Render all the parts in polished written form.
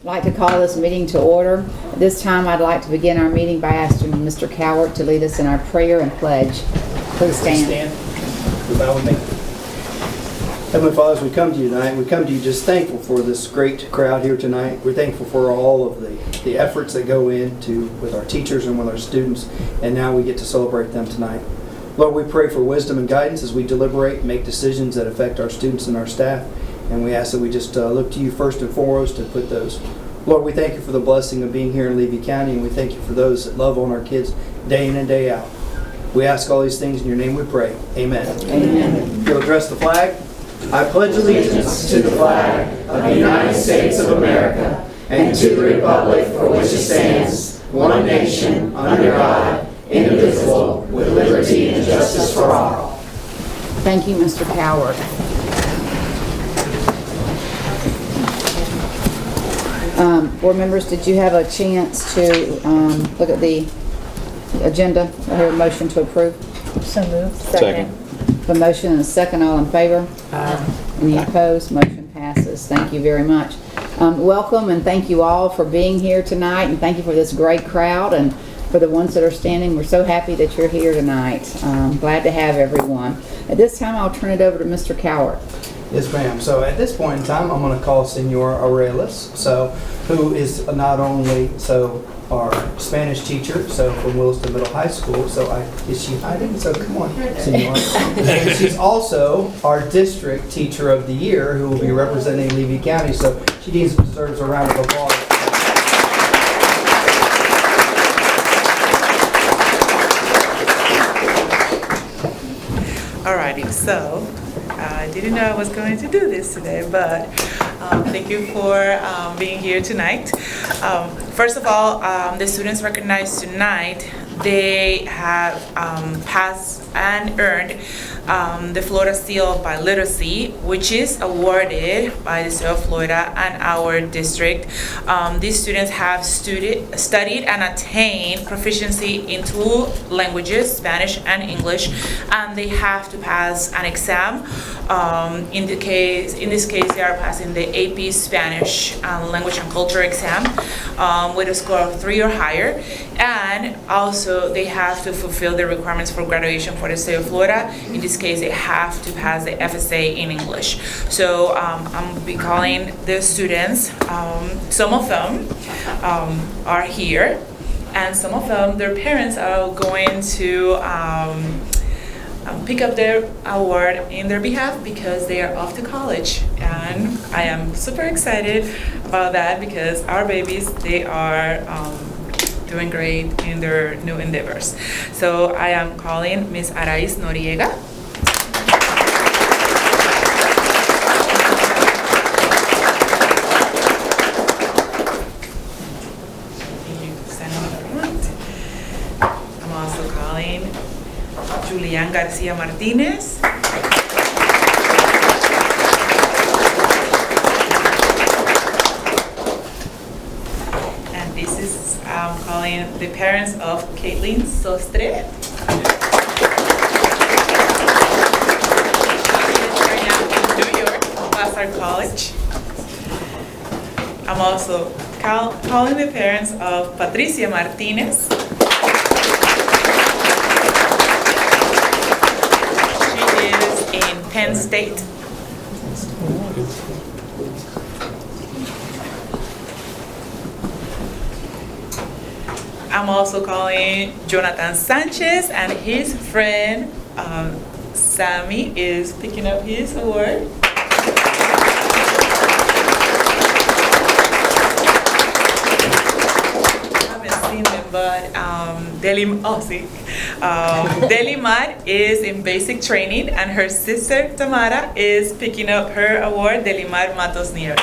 I'd like to call this meeting to order. At this time, I'd like to begin our meeting by asking Mr. Cowart to lead us in our prayer and pledge. Please stand. Bow with me. Heavenly Father, as we come to you tonight, we come to you just thankful for this great crowd here tonight. We're thankful for all of the efforts that go into with our teachers and with our students, and now we get to celebrate them tonight. Lord, we pray for wisdom and guidance as we deliberate and make decisions that affect our students and our staff. And we ask that we just look to you first and foremost to put those. Lord, we thank you for the blessing of being here in Levy County, and we thank you for those that love on our kids day in and day out. We ask all these things in your name we pray. Amen. Amen. If you'll address the flag. I pledge allegiance to the flag of the United States of America and to the republic for which it stands, one nation, under God, indivisible, with liberty and justice for all. Thank you, Mr. Cowart. Board members, did you have a chance to look at the agenda? I hear a motion to approve. So moved. Second. A motion and a second. All in favor? Aye. Any opposed? Motion passes. Thank you very much. Welcome and thank you all for being here tonight, and thank you for this great crowd, and for the ones that are standing. We're so happy that you're here tonight. Glad to have everyone. At this time, I'll turn it over to Mr. Cowart. Yes, ma'am. So at this point in time, I'm going to call Senor Aurelis, who is not only our Spanish teacher, from Williston Middle High School. Is she hiding? So come on, Senor. And she's also our district teacher of the year, who will be representing Levy County. So she deserves a round of applause. Alrighty, so I didn't know I was going to do this today, but thank you for being here tonight. First of all, the students recognized tonight, they have passed and earned the Florida Seal by Literacy, which is awarded by the state of Florida and our district. These students have studied and attained proficiency in 2 languages, Spanish and English, and they have to pass an exam. In this case, they are passing the AP Spanish Language and Culture exam with a score of 3 or higher, and also they have to fulfill the requirements for graduation for the state of Florida. In this case, they have to pass the FSA in English. So I'm be calling the students. Some of them are here, and some of them, their parents are going to pick up their award in their behalf because they are off to college. And I am super excited about that because our babies, they are doing great in their new endeavors. So I am calling Miss Arais Noriega. I'm also calling Julian Garcia Martinez. And this is calling the parents of Caitlin Sostre. In New York, Vassar College. I'm also calling the parents of Patricia Martinez. In Penn State. I'm also calling Jonathan Sanchez, and his friend Sammy is picking up his award. I haven't seen them, but Delimar is in basic training, and her sister Tamara is picking up her award, Delimar Matos Nieves.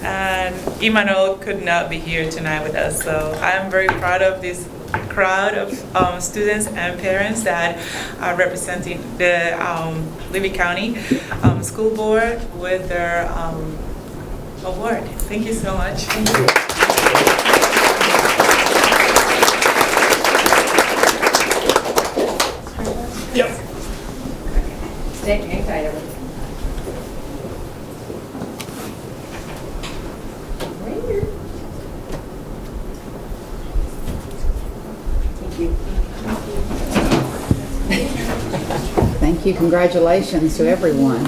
And Imanol could not be here tonight with us, so I'm very proud of this crowd of students and parents that are representing the Levy County School Board with their award. Thank you so much. Thank you. Yep. Stick, hang tight, everyone. Right here. Thank you. Thank you. Congratulations to everyone.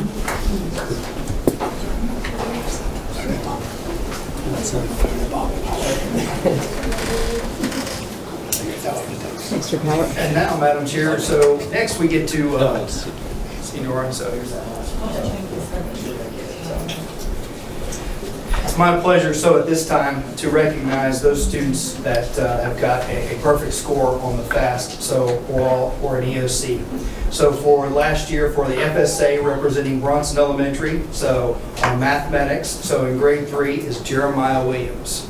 Mr. Keller. And now, Madam Chair, so next we get to Senior Warren, so here's that. It's my pleasure, so at this time, to recognize those students that have got a perfect score on the FAST, so or an EOC. So for last year, for the FSA representing Bronson Elementary, so on mathematics, so in grade 3 is Jeremiah Williams.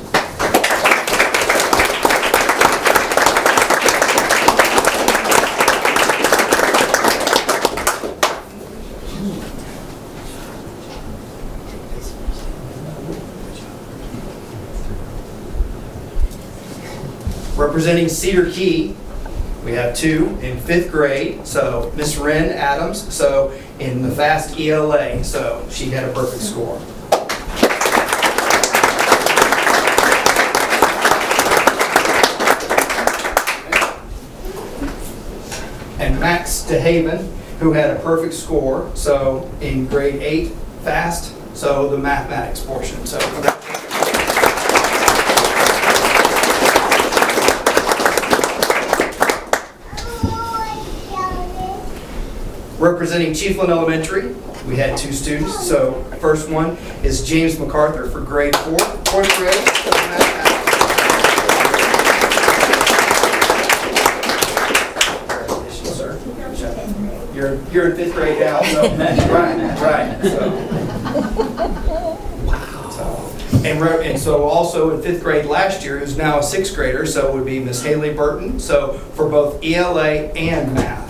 Representing Cedar Key, we have 2 in 5th grade. So Miss Wren Adams, so in the FAST ELA, so she had a perfect score. And Max DeHaven, who had a perfect score, so in grade 8 FAST, so the mathematics portion. So representing Chiefland Elementary, we had 2 students. So first one is James MacArthur for grade 4, 4th grade. Congratulations, sir. You're in 5th grade now, so right. And so also in 5th grade last year, who's now a 6th grader, so it would be Miss Haley Burton. So for both ELA and math.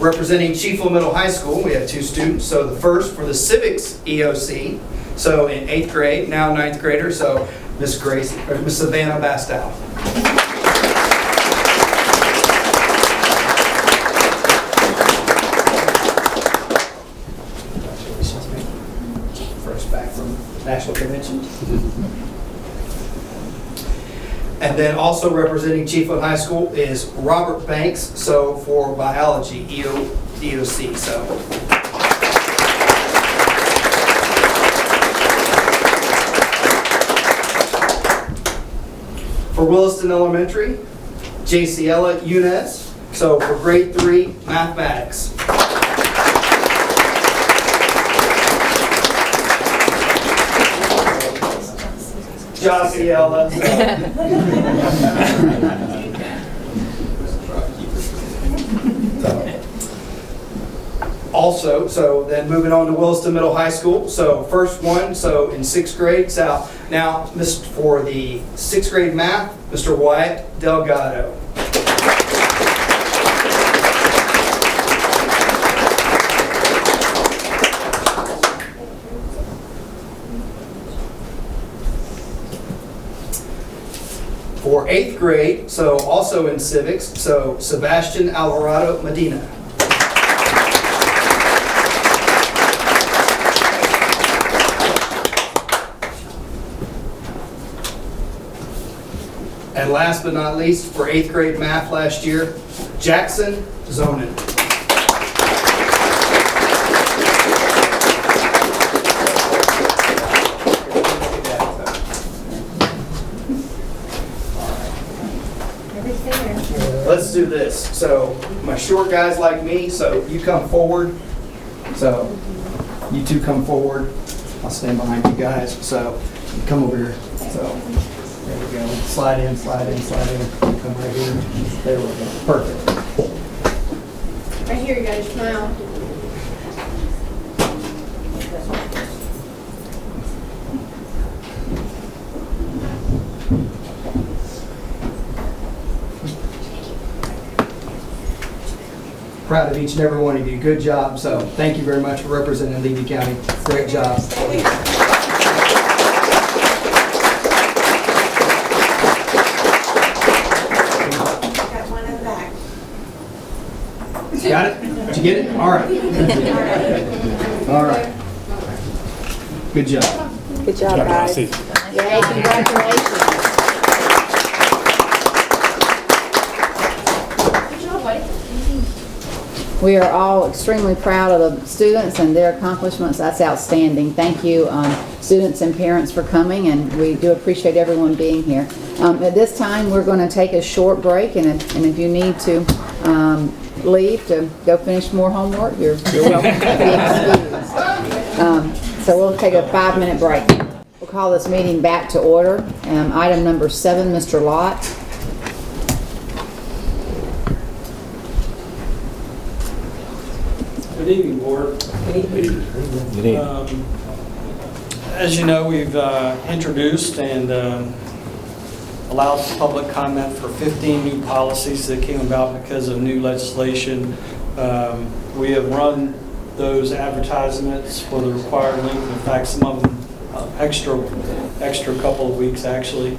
Representing Chiefland Middle High School, we have 2 students. So the first for the civics EOC, so in 8th grade, now 9th grader, so Miss Savannah Bastow. First back from National Convention. And then also representing Chiefland High School is Robert Banks, so for biology, EOC. So. For Williston Elementary, Jaciela Yunez, so for grade 3 mathematics. Jaciela. Also, so then moving on to Williston Middle High School. So first one, so in 6th grade. So now, for the 6th grade math, Mr. Wyatt Delgado. For 8th grade, so also in civics, so Sebastian Alvarado Medina. And last but not least, for 8th grade math last year, Jackson Zonin. Let's do this. So my short guys like me, so you come forward. So you 2 come forward. I'll stand behind you guys. So you come over here. So there we go. Slide in, slide in, slide in. Come right here. There we go. Perfect. Right here, you guys smile. proud of each and every one of you. Good job. So thank you very much for representing Levy County. Great job. Got one in the back. Got it? Did you get it? All right. All right. Good job. Good job, guys. Yay, congratulations. Good job, buddy. We are all extremely proud of the students and their accomplishments. That's outstanding. Thank you, students and parents, for coming, and we do appreciate everyone being here. At this time, we're going to take a short break, and if you need to leave to go finish more homework, you're welcome to be excused. So we'll take a 5-minute break. We'll call this meeting back to order. Item number 7, Mr. Lott. Good evening, Board. Good evening. As you know, we've introduced and allowed public comment for 15 new policies that came about because of new legislation. We have run those advertisements for the required length. In fact, some of them extra couple of weeks, actually.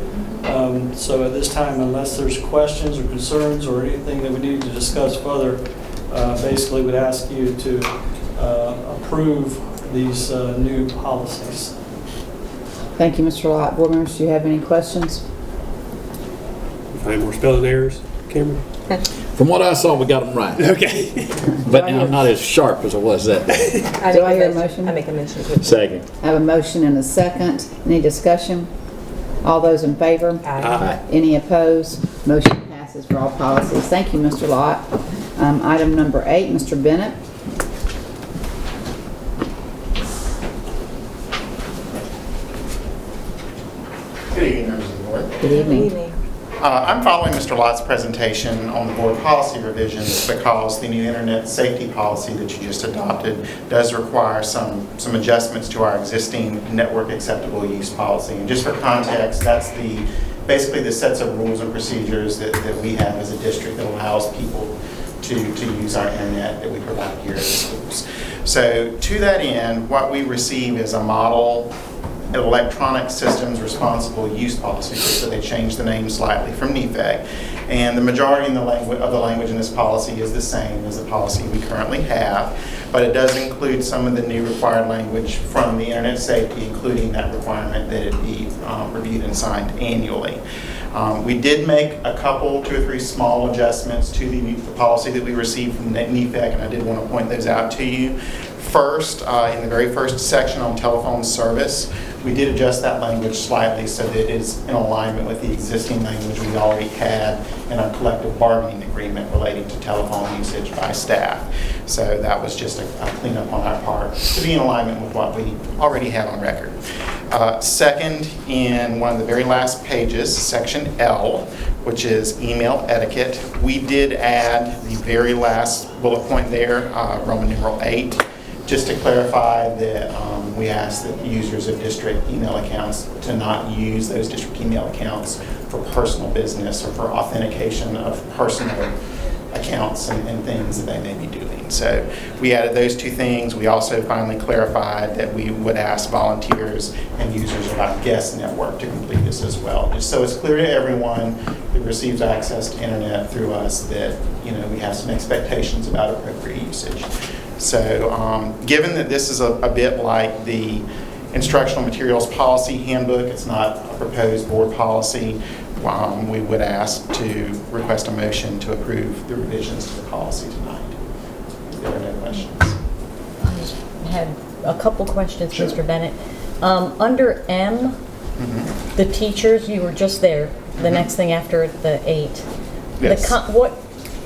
So at this time, unless there's questions or concerns or anything that we need to discuss further, basically would ask you to approve these new policies. Thank you, Mr. Lott. Board members, do you have any questions? Any more spelling errors, Cameron? From what I saw, we got them right. Okay. But I'm not as sharp as I was that day. Do I hear a motion? I make a motion to. Second. I have a motion and a second. Any discussion? All those in favor? Aye. Any opposed? Motion passes for all policies. Thank you, Mr. Lott. Item number 8, Mr. Bennett. Good evening, members of the board. Good evening. I'm following Mr. Lott's presentation on the board policy revisions because the new internet safety policy that you just adopted does require some adjustments to our existing network acceptable use policy. And just for context, that's basically the sets of rules and procedures that we have as a district that allows people to use our internet that we provide here at the schools. So to that end, what we receive is a model electronic systems responsible use policy. So they changed the name slightly from NEFAC. And the majority of the language in this policy is the same as the policy we currently have, but it does include some of the new required language from the internet safety, including that requirement that it be reviewed and signed annually. We did make a couple, 2 or 3 small adjustments to the policy that we received from NEFAC, and I did want to point those out to you. First, in the very first section on telephone service, we did adjust that language slightly so that it is in alignment with the existing language we already had in our collective bargaining agreement relating to telephone usage by staff. So that was just a cleanup on our part to be in alignment with what we already had on record. Second, in one of the very last pages, section L, which is email etiquette, we did add the very last bullet point there, Roman numeral 8, just to clarify that we ask that users of district email accounts to not use those district email accounts for personal business or for authentication of personal accounts and things that they may be doing. So we added those 2 things. We also finally clarified that we would ask volunteers and users of our guest network to complete this as well, just so it's clear to everyone that receives access to internet through us that we have some expectations about appropriate usage. So given that this is a bit like the instructional materials policy handbook, it's not a proposed board policy, we would ask to request a motion to approve the revisions to the policy tonight. If there are no questions. I had a couple questions, Sure. Mr. Bennett. Under M, the teachers, you were just there, the next thing after the 8. Yes.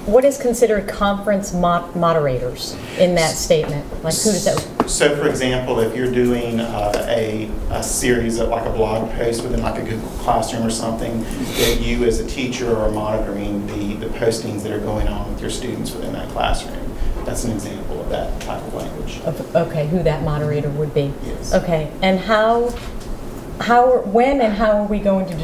What is considered conference moderators in that statement? Like who does that? So for example, if you're doing a series of like a blog post within like a Google Classroom or something, that you as a teacher are monitoring the postings that are going on with your students within that classroom. That's an example of that type of language. Okay, who that moderator would be. Yes. Okay, and when and how are we going to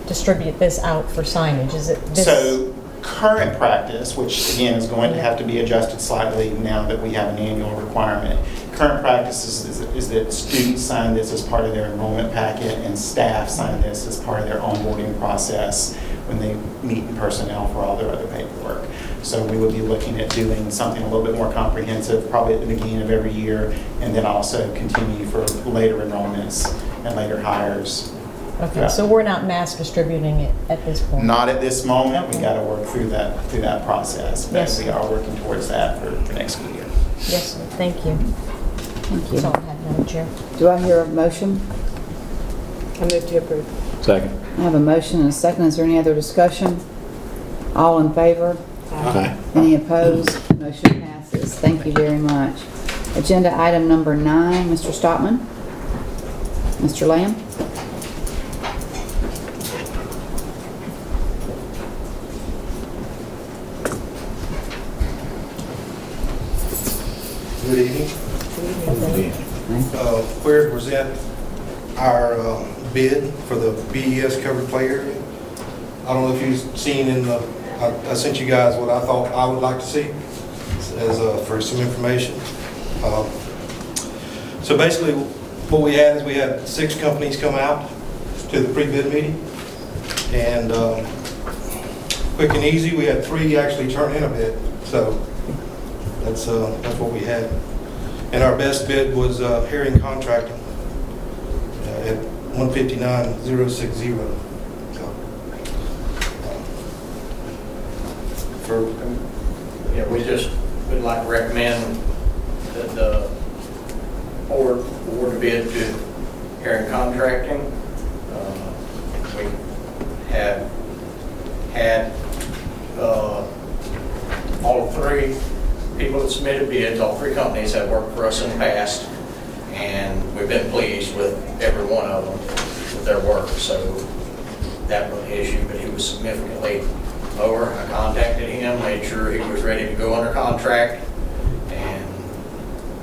distribute this out for signage? Is it this? So current practice, which again is going to have to be adjusted slightly now that we have an annual requirement. Current practice is that students sign this as part of their enrollment packet and staff sign this as part of their onboarding process when they meet personnel for all their other paperwork. So we would be looking at doing something a little bit more comprehensive, probably at the beginning of every year, and then also continue for later enrollments and later hires. Okay, so we're not mass distributing it at this point? Not at this moment. We got to work through that process, but Yes. we are working towards that for next school year. Yes, sir. Thank you. Thank That's all you. I have, Madam Chair. Do I hear a motion? I move to approve. Second. I have a motion and a second. Is there any other discussion? All in favor? Aye. Any opposed? Motion passes. Thank you very much. Agenda item number 9, Mr. Stockman? Mr. Lamb? Good evening. We're to present our bid for the BES covered play area. I don't know if you've seen in the, I sent you guys what I thought I would like to see as for some information. So basically, what we had is we had 6 companies come out to the pre-bid meeting, and quick and easy, we had 3 actually turn in a bid. So that's what we had. And our best bid was Herring Contracting at $159,060. Yeah, we just would like to recommend that the board award the bid to Herring Contracting. We have had all 3 people that submitted bids, all 3 companies have worked for us in the past, and we've been pleased with every one of them with their work. So that was the issue, but he was significantly lower. I contacted him, made sure he was ready to go under contract, and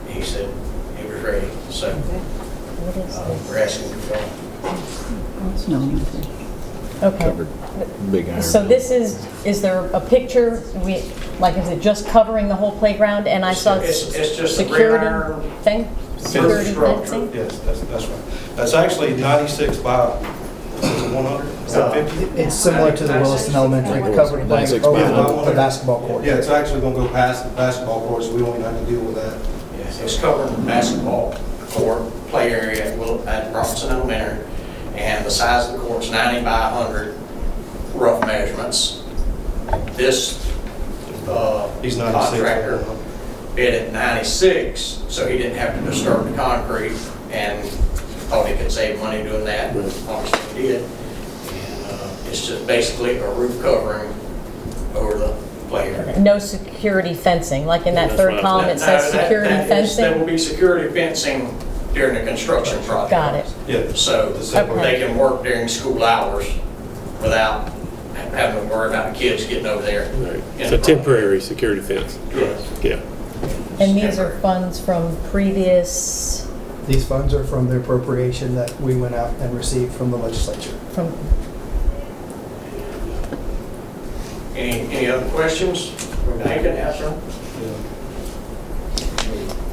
he said he was ready. So What is this? we're asking for It's no one. Okay. Big iron. So this is there a picture, is it just covering the whole playground? And I saw It's just a green iron security thing? Security fencing? Yes, that's right. That's actually 96 by, is it 100? 150? It's similar to the Williston Elementary covered play 96 over by the basketball court. Yeah, it's actually going to go past the basketball court, so we won't even have to deal with that. Yes, it's covering the basketball court, play area at Bronson Elementary, and the size of the court's 90 by 100, rough measurements. This He's 96. contractor bid at 96, so he didn't have to disturb the concrete, and thought he could save money doing that. Obviously he did. And it's just basically a roof covering over the play area. No security fencing, like in that third column it says security There fencing? will be security fencing during the construction project. Got it. Yeah. So they can work during school hours without having to worry about the kids getting over there. Right. It's a temporary security fence. Yes. Yeah. And these are funds from previous, These funds are from the appropriation that we went out and received from the legislature. from, Any other questions? I can answer them.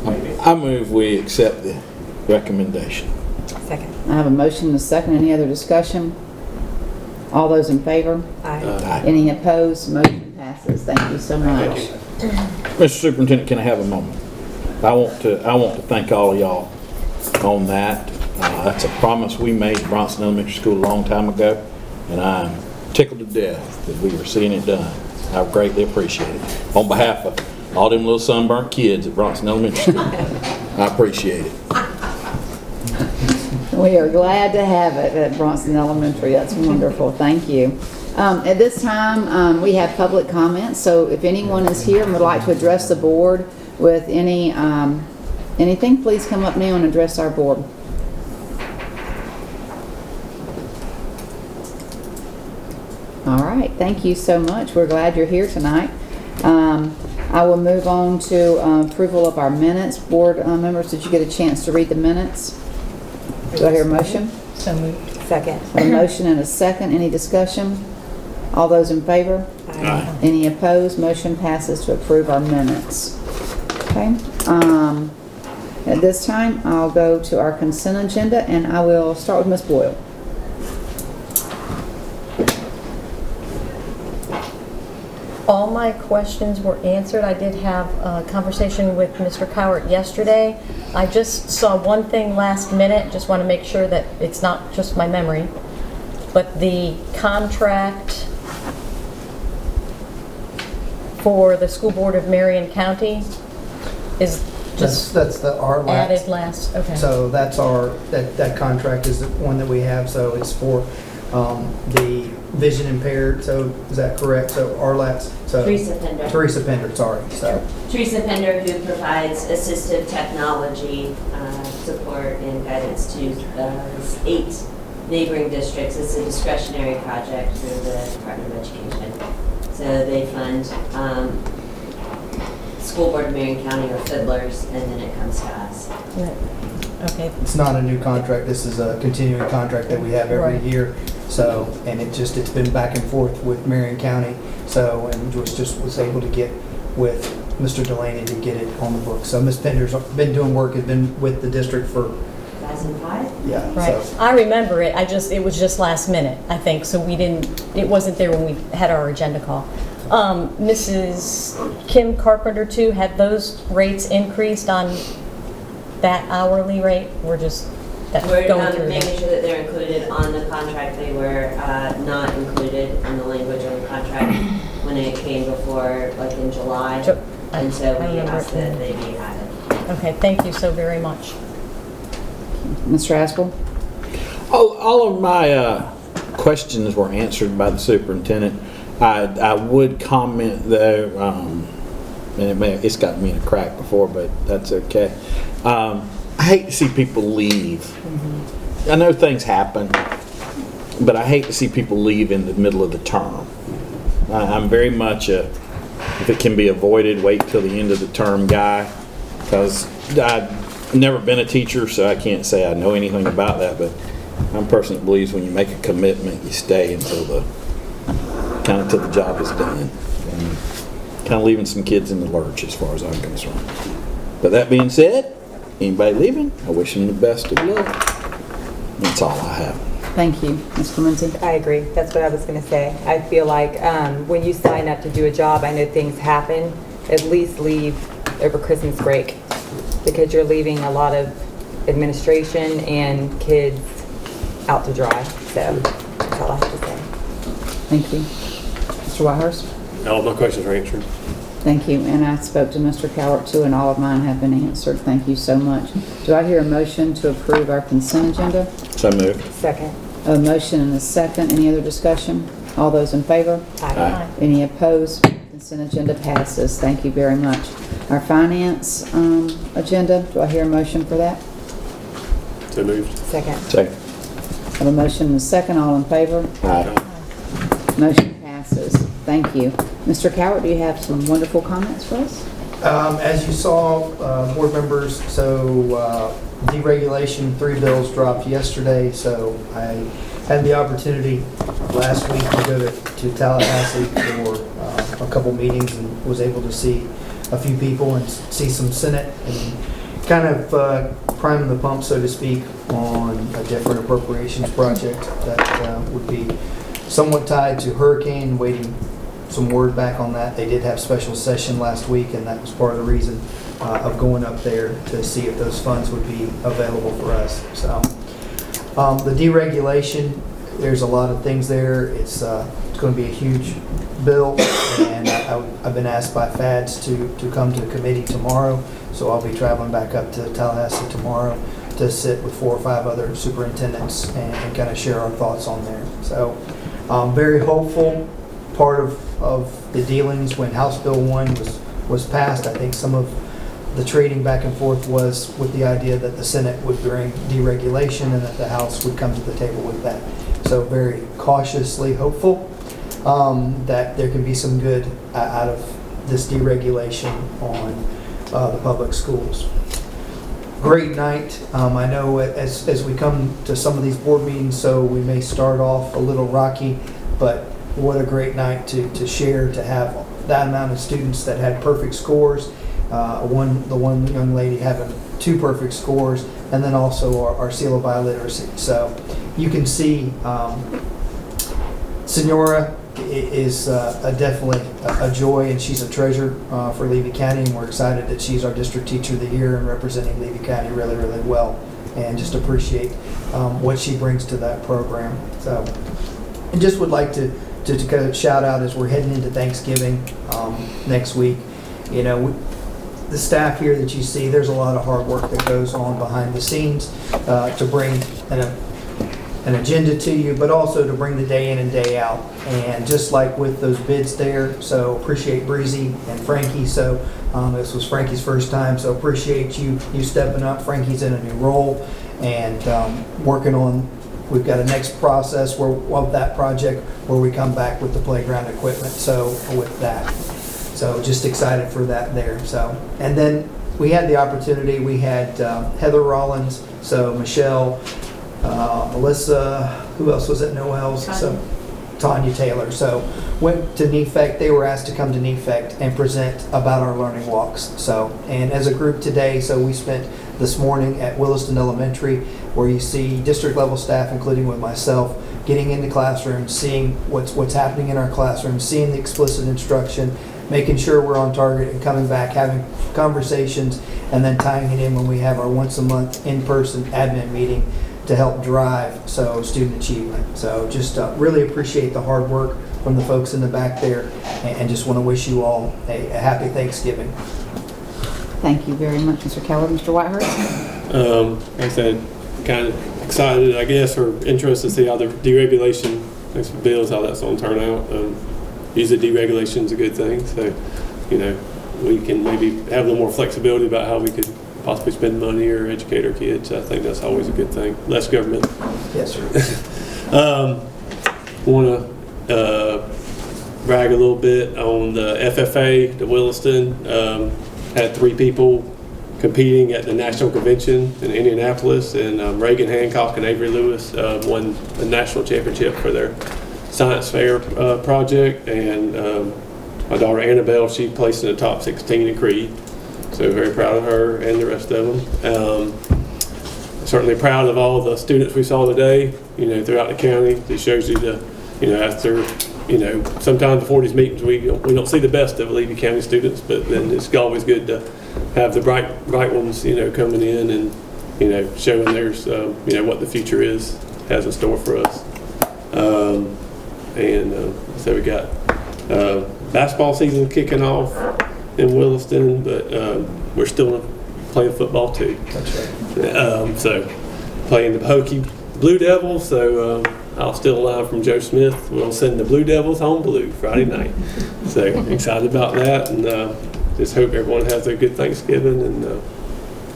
Maybe. I move we accept the recommendation. Second. I have a motion and a second. Any other discussion? All those in favor? Aye. Any opposed? Motion passes. Thank you so much. Mr. Superintendent, can I have a moment? I want to thank all of y'all on that. That's a promise we made at Bronson Elementary School a long time ago, and I'm tickled to death that we are seeing it done. I greatly appreciate it. On behalf of all them little sunburnt kids at Bronson Elementary School, I appreciate it. We are glad to have it at Bronson Elementary. That's wonderful. Thank you. At this time, we have public comments, so if anyone is here and would like to address the board with anything, please come up now and address our board. All right, thank you so much. We're glad you're here tonight. I will move on to approval of our minutes. Board members, did you get a chance to read the minutes? Do I hear a motion? so moved. Second. A motion and a second. Any discussion? All those in favor? Aye. Aye. Any opposed? Motion passes to approve our minutes. Okay. At this time, I'll go to our consent agenda, and I will start with Ms. Boyle. All my questions were answered. I did have a conversation with Mr. Cowart yesterday. I just saw one thing last minute, just want to make sure that it's not just my memory. But the contract for the School Board of Marion County is just That's the RLAC. added last, okay. So that's that contract is the one that we have, so it's for the vision impaired, so is that correct? So RLAC's, so. Teresa Pender. Teresa Pender, sorry, so. Teresa Pender, who provides assistive technology support and guidance to 8 neighboring districts. It's a discretionary project through the Department of Education. So they fund School Board of Marion County or fiddlers, and then it comes to us. Okay. It's not a new contract, this is a continuing contract that we have every Right. year. So, and it's been back and forth with Marion County, so, and was able to get with Mr. Delaney to get it on the book. So Ms. Pender's been doing work, has been with the district for, 2005? yeah. Right. So. I remember it. It was just last minute, I think, so it wasn't there when we had our agenda call. Mrs. Kim Carpenter too, had those rates increased on that hourly rate? We're just We're going through making that. sure that they're included on the contract. They were not included in the language of the contract when it came before, like in July. And so we asked that they be added. Okay, thank you so very much. Mr. Aspel? All of my questions were answered by the superintendent. I would comment though, and it's got me in a crack before, but that's okay. I hate to see people leave. Mm-hmm. I know things happen, but I hate to see people leave in the middle of the term. I'm very much if it can be avoided, wait till the end of the term guy, because I've never been a teacher, so I can't say I know anything about that, but I'm a person that believes when you make a commitment, you stay until the job is done. And kind of leaving some kids in the lurch as far as I'm concerned. But that being said, anybody leaving, I wish them the best of luck. That's all I have. Thank you. Ms. Clemency? I agree. That's what I was going to say. I feel like when you sign up to do a job, I know things happen. At least leave over Christmas break, because you're leaving a lot of administration and kids out to dry. So that's all I have to say. Thank you. Mr. Whitehurst? All of my questions are answered. Thank you. And I spoke to Mr. Cowart too, and all of mine have been answered. Thank you so much. Do I hear a motion to approve our consent agenda? So moved. Second. A motion and a second. Any other discussion? All those in favor? Aye. Any opposed? Consent agenda passes. Thank you very much. Our finance agenda, do I hear a motion for that? So moved. Second. Second. I have a motion and a second. All in favor? Aye. Motion passes. Thank you. Mr. Cowart, do you have some wonderful comments for us? As you saw, board members, so deregulation, 3 bills dropped yesterday, so I had the opportunity last week to go to Tallahassee for a couple meetings and was able to see a few people and see some Senate and kind of prime the pump, so to speak, on a different appropriations project that would be somewhat tied to hurricane, waiting some word back on that. They did have special session last week, and that was part of the reason of going up there to see if those funds would be available for us. So the deregulation, there's a lot of things there. It's going to be a huge bill, and I've been asked by FADS to come to committee tomorrow, so I'll be traveling back up to Tallahassee tomorrow to sit with 4 or 5 other superintendents and kind of share our thoughts on there. So very hopeful. Part of the dealings when House Bill 1 was passed, I think some of the trading back and forth was with the idea that the Senate would bring deregulation and that the House would come to the table with that. So very cautiously hopeful that there can be some good out of this deregulation on the public schools. Great night. I know as we come to some of these board meetings, so we may start off a little rocky, but what a great night to share, to have that amount of students that had perfect scores. The one young lady having 2 perfect scores, and then also our seal of biliteracy. So you can see Senora is definitely a joy, and she's a treasure for Levy County, and we're excited that she's our district teacher of the year and representing Levy County really, really well, and just appreciate what she brings to that program. So, and just would like to kind of shout out as we're heading into Thanksgiving next week. You know, the staff here that you see, there's a lot of hard work that goes on behind the scenes to bring an agenda to you, but also to bring the day in and day out. And just like with those bids there, so appreciate Breezy and Frankie. So this was Frankie's first time, so appreciate you stepping up. Frankie's in a new role and working on, we've got a next process of that project where we come back with the playground equipment. So with that, so just excited for that there. So, and then we had the opportunity, we had Heather Rollins, so Michelle, Melissa, who else was at Noel's? So Tanya Taylor. So went to NEFEC. They were asked to come to NEFEC and present about our learning walks. So, and as a group today, so we spent this morning at Williston Elementary, where you see district level staff, including with myself, getting into classrooms, seeing what's happening in our classrooms, seeing the explicit instruction, making sure we're on target, and coming back, having conversations, and then tying it in when we have our once a month in-person admin meeting to help drive student achievement. So just really appreciate the hard work from the folks in the back there, and just want to wish you all a happy Thanksgiving. Thank you very much, Mr. Keller. Mr. Whitehurst? Like I said, kind of excited, I guess, or interested to see how the deregulation next bills, how that's going to turn out. Usually deregulation is a good thing, so you know we can maybe have a little more flexibility about how we could possibly spend money or educate our kids. I think that's always a good thing. Less government. Yes, sir. Want to brag a little bit on the FFA, the Williston. Had 3 people competing at the National Convention in Indianapolis, and Reagan Hancock and Avery Lewis won the national championship for their science fair project, and my daughter Annabelle, she placed in the top 16 in Creed. So very proud of her and the rest of them. Certainly proud of all the students we saw today, you know, throughout the county. It shows you the, you know, after, you know, sometimes before these meetings we don't see the best of Levy County students, but then it's always good to have the bright ones, you know, coming in and, you know, showing there's, you know, what the future has in store for us. So we got basketball season kicking off in Williston, but we're still playing football too. That's right. So playing the Hokie Blue Devils. So I'll steal a line from Joe Smith. We'll send the Blue Devils home blue Friday night. So excited about that, and just hope everyone has a good Thanksgiving and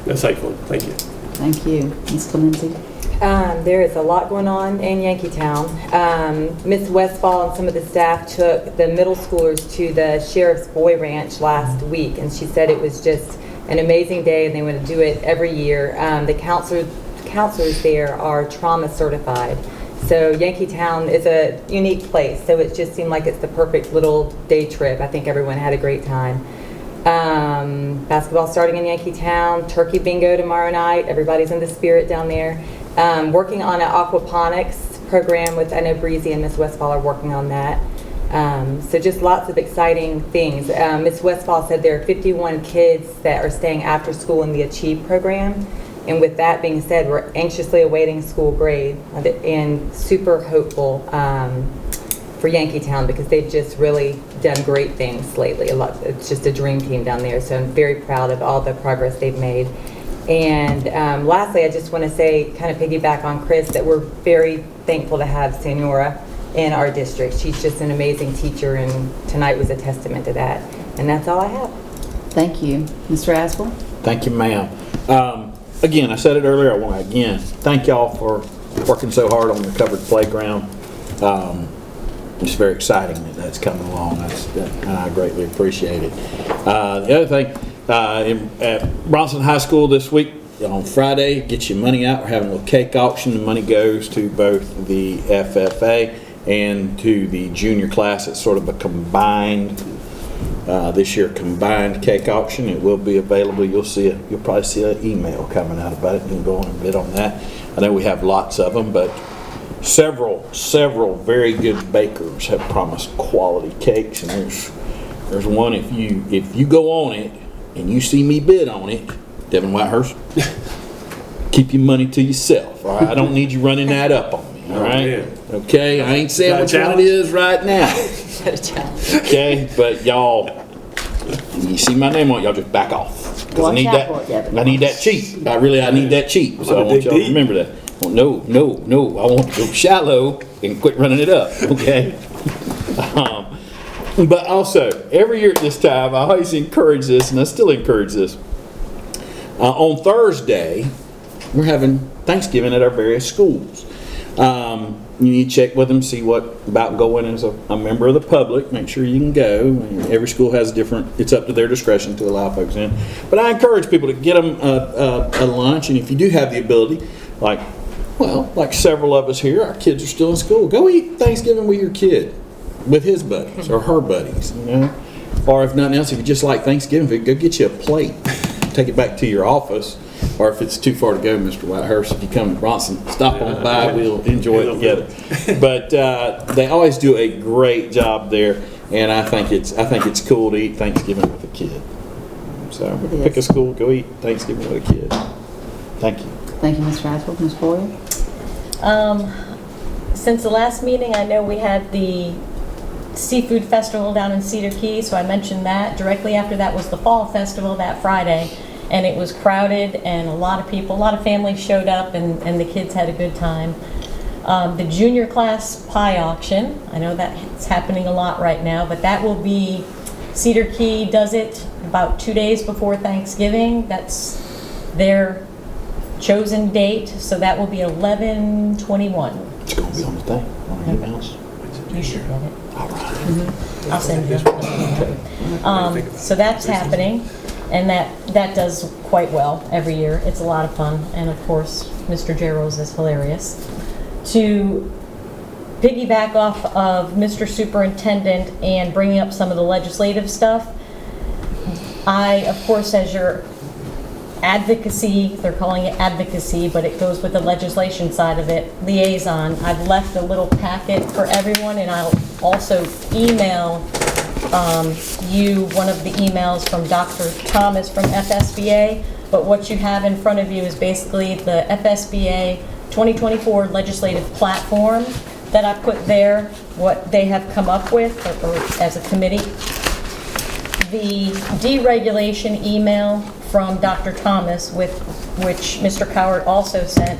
a safe one. Thank you. Thank you. Ms. Clemency? There is a lot going on in Yankeetown. Ms. Westfall and some of the staff took the middle schoolers to the Sheriff's Boy Ranch last week, and she said it was just an amazing day, and they want to do it every year. The counselors there are trauma certified. So Yankeetown is a unique place, so it just seemed like it's the perfect little day trip. I think everyone had a great time. Basketball starting in Yankeetown, turkey bingo tomorrow night. Everybody's in the spirit down there. Working on an aquaponics program with, I know Breezy and Ms. Westfall are working on that. So just lots of exciting things. Ms. Westfall said there are 51 kids that are staying after school in the Achieve program. And with that being said, we're anxiously awaiting school grade and super hopeful for Yankeetown because they've just really done great things lately. It's just a dream team down there. So I'm very proud of all the progress they've made. And lastly, I just want to say, kind of piggyback on Chris, that we're very thankful to have Senora in our district. She's just an amazing teacher, and tonight was a testament to that. And that's all I have. Thank you. Mr. Aspel? Thank you, ma'am. Again, I said it earlier, I want to again thank y'all for working so hard on the covered playground. It's very exciting that that's coming along. And I greatly appreciate it. The other thing, at Bronson High School this week, on Friday, get your money out. We're having a little cake auction. The money goes to both the FFA and to the junior class. It's sort of a combined, this year, combined cake auction. It will be available. You'll probably see an email coming out about it. You can go on and bid on that. I know we have lots of them, but several very good bakers have promised quality cakes, and there's one, if you go on it and you see me bid on it, Devin Whitehurst, keep your money to yourself, all right? I don't need you running that up on me, all right? Okay, I ain't saying which one it is right now. Okay, but y'all, you see my name on it, y'all just back off. Because I need that cheap. I need that cheap, so I want y'all to remember that. Well, no, I want to go shallow and quit running it up, okay? But also, every year at this time, I always encourage this, and I still encourage this. On Thursday, we're having Thanksgiving at our various schools. You need to check with them, see what about going as a member of the public. Make sure you can go. Every school has it's up to their discretion to allow folks in. But I encourage people to get them a lunch, and if you do have the ability, like several of us here, our kids are still in school, go eat Thanksgiving with your kid, with his buddies or her buddies, you know. Or if nothing else, if you just like Thanksgiving, go get you a plate, take it back to your office. Or if it's too far to go, Mr. Whitehurst, if you come to Bronson, stop on by, we'll enjoy it together. But they always do a great job there, and I think it's cool to eat Thanksgiving with a kid. So pick a school, go eat Thanksgiving with a kid. Thank you. Thank you, Mr. Aswell. Ms. Boyer? Since the last meeting, I know we had the Seafood Festival down in Cedar Key, so I mentioned that. Directly after that was the Fall Festival that Friday, and it was crowded, and a lot of families showed up, and the kids had a good time. The junior class pie auction, I know that's happening a lot right now, but that will be, Cedar Key does it about 2 days before Thanksgiving. That's their chosen date, so that will be 11/21. It's going to be on the thing, on the emails. You should get it. All right. Mm-hmm. I'll send you. So that's happening, and that does quite well every year. It's a lot of fun, and of course, Mr. Gerald is hilarious. To piggyback off of Mr. Superintendent and bringing up some of the legislative stuff, I, of course, as your advocacy, they're calling it advocacy, but it goes with the legislation side of it, liaison. I've left a little packet for everyone, and I'll also email you one of the emails from Dr. Thomas from FSBA, but what you have in front of you is basically the FSBA 2024 legislative platform that I put there, what they have come up with or as a committee. The deregulation email from Dr. Thomas, with which Mr. Cowart also sent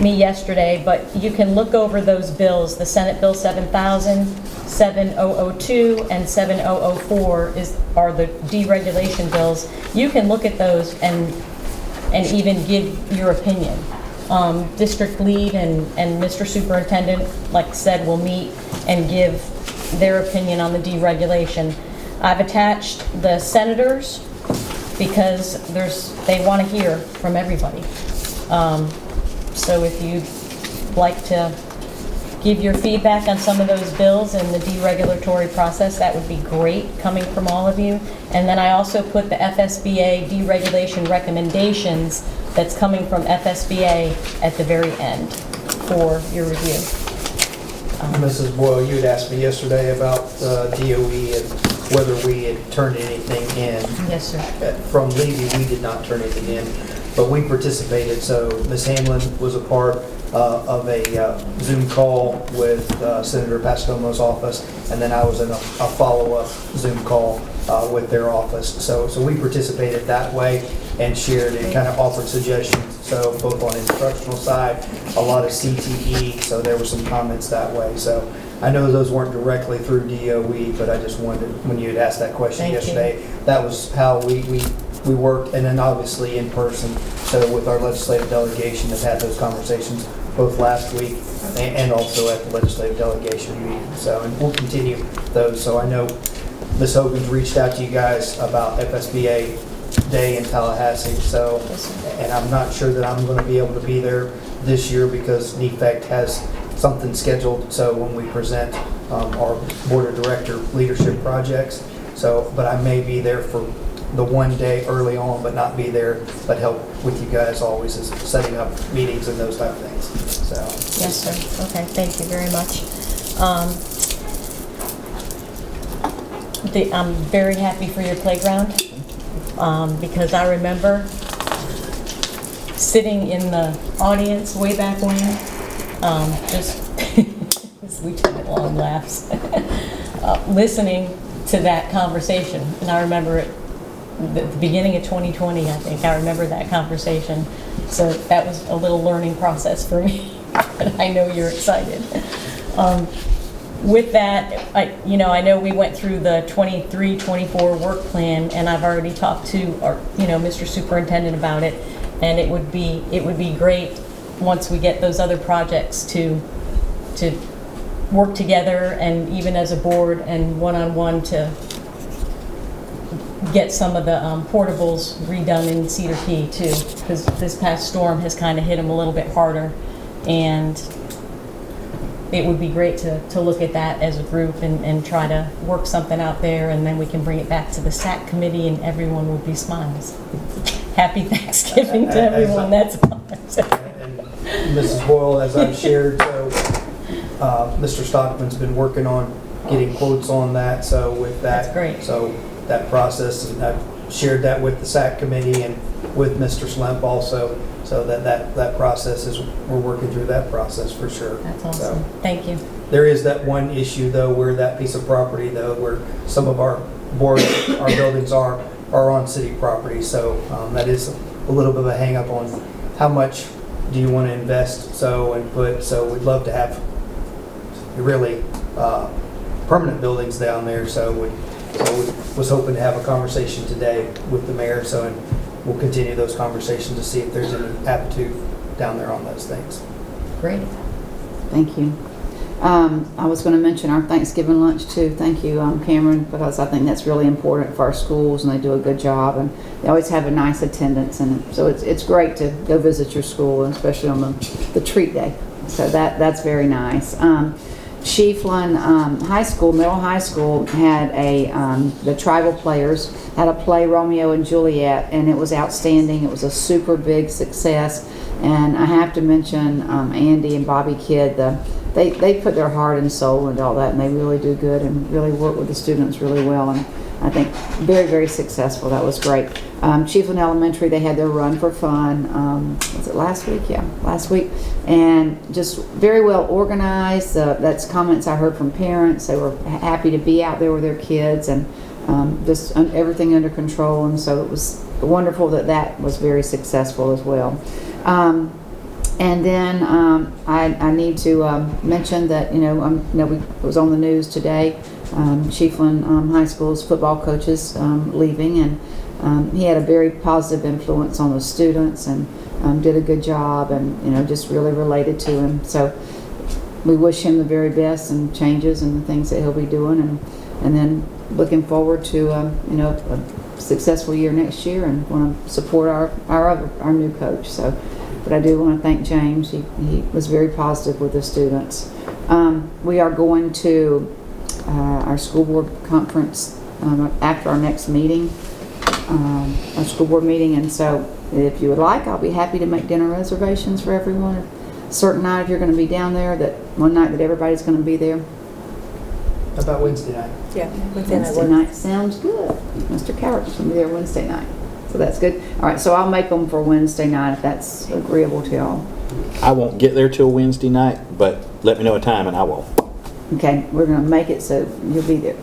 me yesterday, but you can look over those bills. The Senate Bill 7000, 7002, and 7004 are the deregulation bills. You can look at those and even give your opinion. District lead and Mr. Superintendent, like I said, will meet and give their opinion on the deregulation. I've attached the senators because they want to hear from everybody. So if you'd like to give your feedback on some of those bills and the deregulatory process, that would be great coming from all of you. And then I also put the FSBA deregulation recommendations that's coming from FSBA at the very end for your review. Mrs. Boyle, you had asked me yesterday about DOE and whether we had turned anything in. Yes, sir. From Levy, we did not turn anything in, but we participated. So Ms. Hamlin was a part of a Zoom call with Senator Pascomo's office, and then I was in a follow-up Zoom call with their office. So we participated that way and shared and kind of offered suggestions. So both on instructional side, a lot of CTE, so there were some comments that way. So I know those weren't directly through DOE, but I just wanted, when you had asked that question yesterday, that was how we worked, and then obviously in person. So with our legislative delegation have had those conversations both last week and also at the legislative delegation meeting. So, and we'll continue those. So I know Ms. Hogan's reached out to you guys about FSBA Day in Tallahassee. So, and I'm not sure that I'm going to be able to be there this year because NEFAC has something scheduled, so when we present our board of director leadership projects. So, but I may be there for the one day early on, but not be there, but help with you guys always as setting up meetings and those type of things. So. Yes, sir. Okay, thank you very much. I'm very happy for your playground because I remember sitting in the audience way back when, we took long laughs, listening to that conversation. And I remember it at the beginning of 2020, I think. I remember that conversation. So that was a little learning process for me. But I know you're excited. With that, I know we went through the 23-24 work plan, and I've already talked to our, Mr. Superintendent about it. And it would be great once we get those other projects to work together, and even as a board and one-on-one to get some of the portables redone in Cedar Key too, because this past storm has kind of hit them a little bit harder, and it would be great to look at that as a group and try to work something out there, and then we can bring it back to the SAC committee and everyone will be smiles. Happy Thanksgiving to everyone. That's all I'm saying. And Mrs. Boyle, as I've shared, so Mr. Stockman's been working on getting quotes on that. So with that, that's great. So that process, and I've shared that with the SAC committee and with Mr. Slemp also. So that process is, we're working through that process for sure. That's awesome. So, thank you. There is that one issue though, where that piece of property though, where some of our buildings are on city property. So that is a little bit of a hang up on how much do you want to invest and put. So we'd love to have really permanent buildings down there. So we was hoping to have a conversation today with the mayor. So and we'll continue those conversations to see if there's any aptitude down there on those things. Great. Thank you. I was going to mention our Thanksgiving lunch too. Thank you, Cameron, because I think that's really important for our schools, and they do a good job, and they always have a nice attendance, and so it's great to go visit your school, and especially on the treat day. So that's very nice. Chiefland Middle High School had the tribal players had a play, Romeo and Juliet, and it was outstanding. It was a super big success, and I have to mention Andy and Bobby Kidd. They put their heart and soul into all that, and they really do good and really work with the students really well, and I think very, very successful. That was great. Chiefland Elementary, they had their Run for Fun, was it last week? Yeah, last week. And just very well organized. That's comments I heard from parents. They were happy to be out there with their kids, and just everything under control. And so it was wonderful that was very successful as well. And then I need to mention that, it was on the news today, Chiefland High School's football coaches leaving, and he had a very positive influence on the students and did a good job, and, just really related to him. So we wish him the very best and changes and the things that he'll be doing, and then looking forward to, a successful year next year, and want to support our new coach. So. But I do want to thank James. He was very positive with the students. We are going to our school board conference after our next meeting, our school board meeting. And so if you would like, I'll be happy to make dinner reservations for everyone. A certain night, if you're going to be down there, that one night that everybody's going to be there. How about Wednesday night? Yeah, Wednesday night sounds good. Mr. Cowart's going to be there Wednesday night. So that's good. All right, so I'll make them for Wednesday night if that's agreeable to y'all. I won't get there till Wednesday night, but let me know a time and I will. Okay, we're going to make it so you'll be there.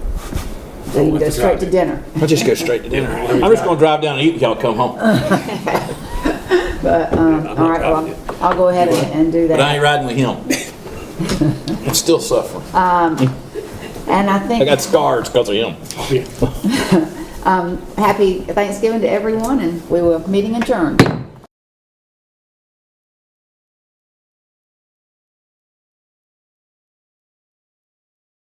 So you can go straight to dinner. I'll just go straight to dinner. I'm just going to drive down and eat until y'all come home. But, all right, well, I'll go ahead and do that. But I ain't riding with him. I'm still suffering. And I think... I got scars because of him. Happy Thanksgiving to everyone, and we will meeting adjourned.